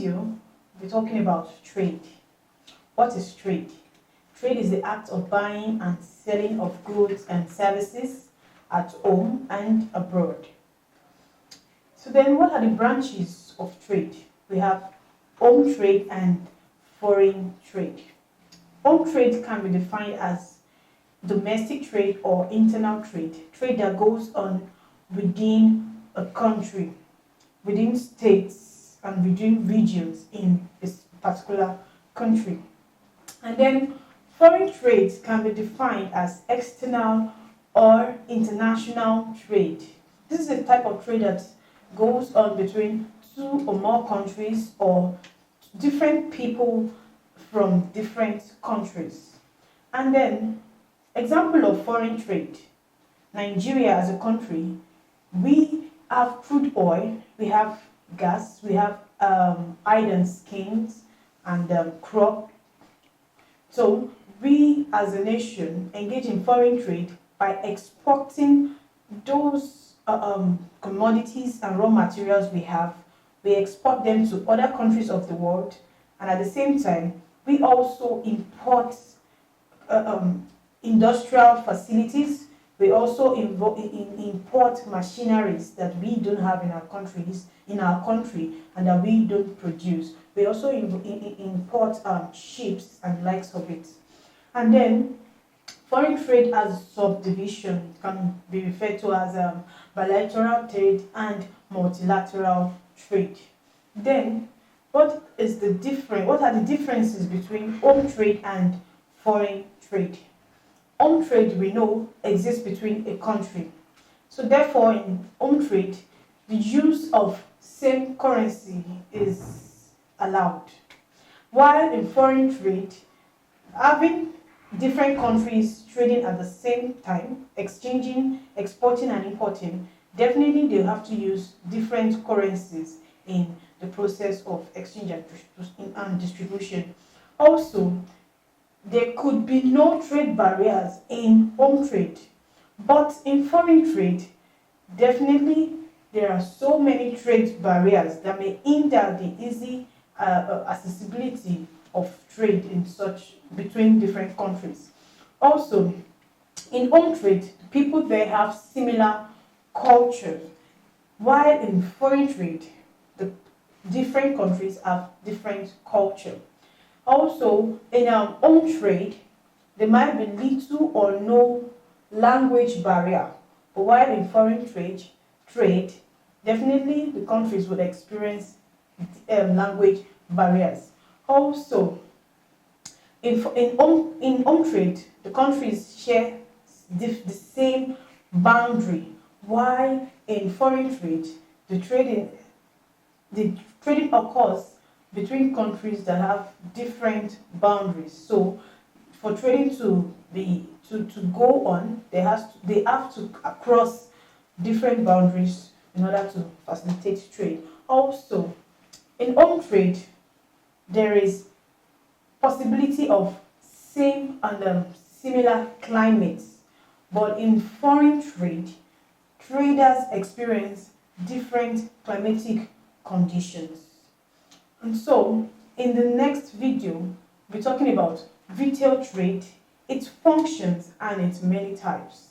video, we're talking about trade. What is trade? Trade is the act of buying and selling of goods and services at home and abroad. So then what are the branches of trade? We have home trade and foreign trade. Home trade can be defined as domestic trade or internal trade, trade that goes on within a country, within states and within regions in this particular country. And then foreign trade can be defined as external or international trade. This is a type of trade that goes on between two or more countries or different people from different countries. And then example of foreign trade. Nigeria as a country, we have crude oil, we have gas, we have iron skins and crop. So we as a nation engage in foreign trade by exporting those commodities and raw materials we have. We export them to other countries of the world, and at the same time we also import industrial facilities. We also import machineries that we don't have in our country and that we don't produce. We also import ships and likes of it. And then foreign trade as subdivision can be referred to as bilateral trade and multilateral trade. Then what are the differences between home trade and foreign trade? Home trade, we know, exists between a country. So therefore, in home trade, the use of same currency is allowed. While in foreign trade, having different countries trading at the same time, exchanging, exporting and importing, definitely they have to use different currencies in the process of exchange and distribution. Also, there could be no trade barriers in home trade, but in foreign trade, definitely there are so many trade barriers that may hinder the easy accessibility of trade in such between different countries. Also, in home trade, people there have similar cultures, while in foreign trade, the different countries have different culture. Also, in home trade, there might be little or no language barrier, but while in foreign trade, definitely the countries would experience language barriers. Also, in home trade, the countries share the same boundary, while in foreign trade, the trading occurs between countries that have different boundaries. So for trading to go on, they have to cross different boundaries in order to facilitate trade. Also, in home trade, there is possibility of same and similar climates, but in foreign trade, traders experience different climatic conditions. And so, in the next video, we're talking about retail trade, its functions and its many types.